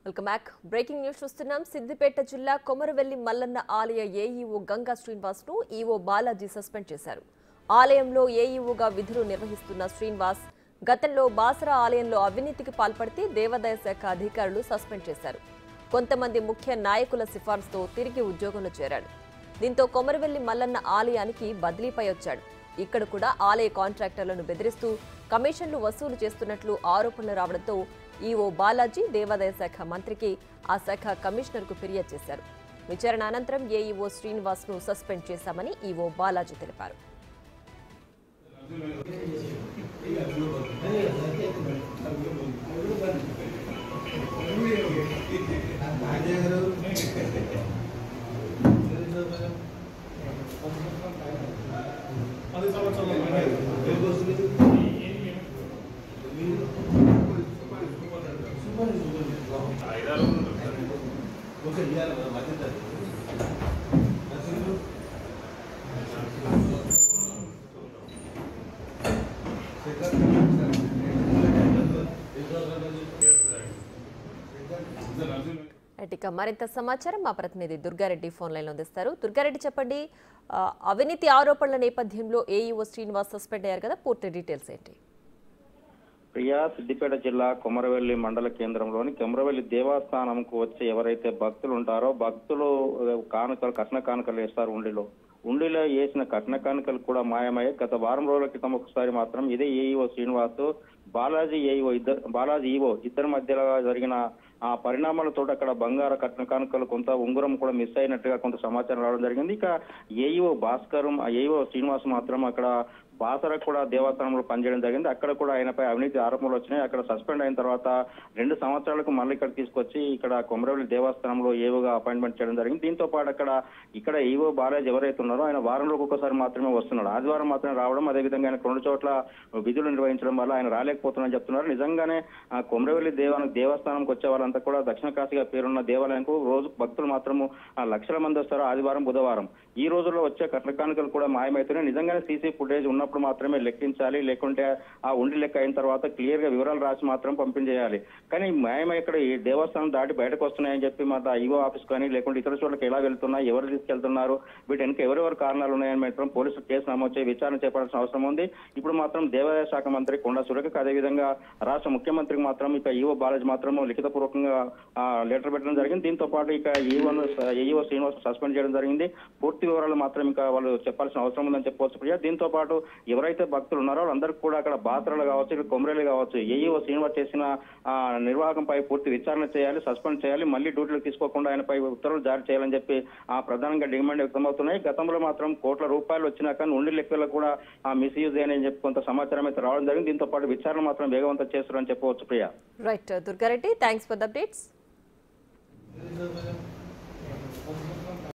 Welcome back. Breaking news చూస్తున్నాం. సిద్దిపేట జిల్లా కొమరవెల్లి మల్లన్న ఆలయ ఏఈఓ గంగా శ్రీనివాస్ ను ఈఓ బాలాజీ సస్పెండ్ చేశారు. ఆలయంలో ఏఈఓగా విధులు నిర్వహిస్తున్న శ్రీనివాస్ గతంలో బాసరా ఆలయంలో అవినీతికి పాల్పడితే దేవాదాయ శాఖ అధికారులు సస్పెండ్ చేశారు. కొంతమంది ముఖ్య నాయకుల సిఫార్సుతో తిరిగి ఉద్యోగంలో చేరాడు. దీంతో కొమరవెల్లి మల్లన్న ఆలయానికి బదిలీపై వచ్చాడు. ఇక్కడ కూడా ఆలయ కాంట్రాక్టర్లను బెదిరిస్తూ కమిషన్లు వసూలు చేస్తున్నట్లు ఆరోపణలు రావడంతో ఈఓ బాలాజీ దేవాదాయ శాఖ మంత్రికి ఆ శాఖ కమిషనర్కు ఫిర్యాదు చేశారు. విచారణ అనంతరం ఏఈఓ శ్రీనివాస్ ను సస్పెండ్ చేశామని ఈఓ బాలాజీ తెలిపారు. ఇక మరింత సమాచారం మా ప్రతినిధి దుర్గారెడ్డి ఫోన్ లైన్ లో అందిస్తారు. దుర్గారెడ్డి, చెప్పండి, అవినీతి ఆరోపణల నేపథ్యంలో ఏఈఓ శ్రీనివాస్ సస్పెండ్ అయ్యారు కదా, పూర్తి డీటెయిల్స్ ఏంటి? ప్రియా, సిద్దిపేట జిల్లా కొమరవెల్లి మండల కేంద్రంలోని కొమరవెల్లి దేవస్థానంకు వచ్చి ఎవరైతే భక్తులు ఉంటారో భక్తులు కట్న కానుకలు వేస్తారు. ఉండిలో వేసిన కట్న కానుకలు కూడా మాయమయ్యాయి. గత వారం రోజుల క్రితం ఒకసారి మాత్రం ఇదే ఏఈఓ శ్రీనివాస్ బాలాజీ ఈఓ ఇద్దరి మధ్యలో జరిగిన ఆ పరిణామాలతో అక్కడ బంగారు కట్న కానుకలు కొంత ఉంగరం కూడా మిస్ అయినట్టుగా కొంత సమాచారం రావడం జరిగింది. ఇక ఏఈఓ శ్రీనివాస్ మాత్రం అక్కడ బాసర కూడా దేవస్థానంలో పనిచేయడం జరిగింది. అక్కడ కూడా ఆయనపై అవినీతి ఆరోపణలు వచ్చినాయి. అక్కడ సస్పెండ్ అయిన తర్వాత 2 సంవత్సరాలకు మళ్ళీ ఇక్కడ తీసుకొచ్చి ఇక్కడ కొమరవెల్లి దేవస్థానంలో ఏఓగా అపాయింట్మెంట్ చేయడం జరిగింది. దీంతో పాటు ఇక్కడ ఈఓ బాలాజీ ఎవరైతే ఉన్నారో ఆయన వారంలోకి ఒకసారి మాత్రమే వస్తున్నాడు. ఆదివారం మాత్రమే రావడం, అదేవిధంగా ఆయన 2 చోట్ల విధులు నిర్వహించడం వల్ల ఆయన రాలేకపోతున్నారని చెప్తున్నారు. నిజంగానే కొమరవెల్లి దేవస్థానంకి వచ్చే వాళ్ళంతా కూడా దక్షిణ కాశీగా పేరున్న దేవాలయంకు రోజు భక్తులు మాత్రము లక్షల మంది వస్తారు ఆదివారం, బుధవారం. ఈ రోజుల్లో వచ్చే కట్న కానుకలు కూడా మాయమవుతున్నాయి. నిజంగానే సీసీ ఫుటేజ్ ఉన్నప్పుడు మాత్రమే లెక్కించాలి, లేకుంటే ఆ ఉండి లెక్క అయిన తర్వాత క్లియర్ గా వివరాలు రాసి మాత్రం పంపించేయాలి. కానీ మాయమై ఇక్కడ ఈ దేవస్థానం దాటి బయటకు వస్తున్నాయని చెప్పి మాట ఈఓ ఆఫీస్ కానీ లేకుంటే ఇతర చోట్లకి ఎలా వెళ్తున్నాయి, ఎవరు తీసుకెళ్తున్నారు, వీటి వెనక ఎవరెవరు కారణాలు ఉన్నాయని మాత్రం పోలీసులు కేసు నమోదు చేసి విచారణ చేపడాల్సిన అవసరం ఉంది. ఇప్పుడు మాత్రం దేవాదాయ శాఖ మంత్రి కొండా సురేఖకు, అదేవిధంగా రాష్ట్ర ముఖ్యమంత్రికి మాత్రం ఇక ఈఓ బాలాజీ మాత్రం లిఖితపూర్వకంగా లెటర్ పెట్టడం జరిగింది. దీంతో పాటు ఇక ఏఈఓ శ్రీనివాస్ సస్పెండ్ చేయడం జరిగింది. పూర్తి వివరాలు మాత్రం ఇంకా వాళ్ళు చెప్పాల్సిన అవసరం ఉందని చెప్పవచ్చు. ప్రియా, దీంతో పాటు ఎవరైతే భక్తులు ఉన్నారో వాళ్ళందరికీ కూడా అక్కడ బాసరలు కావచ్చు, ఇక్కడ కొమరవెల్లి కావచ్చు, ఏఈఓ శ్రీనివాస్ చేసిన నిర్వాహకంపై పూర్తి విచారణ చేయాలి, సస్పెండ్ చేయాలి, మళ్ళీ డ్యూటీలకు తీసుకోకుండా ఆయనపై ఉత్తర్వులు జారీ చేయాలని చెప్పి ప్రధానంగా డిమాండ్ వ్యక్తమవుతున్నాయి. గతంలో మాత్రం కోట్ల రూపాయలు వచ్చినా కానీ ఉండి లెక్కల్లో కూడా మిస్యూజ్ అని చెప్పి కొంత సమాచారం అయితే రావడం జరిగింది. దీంతో పాటు విచారణ మాత్రం వేగవంతం చేస్తారని చెప్పవచ్చు. Priya, right Durga Reddy, thanks for the updates.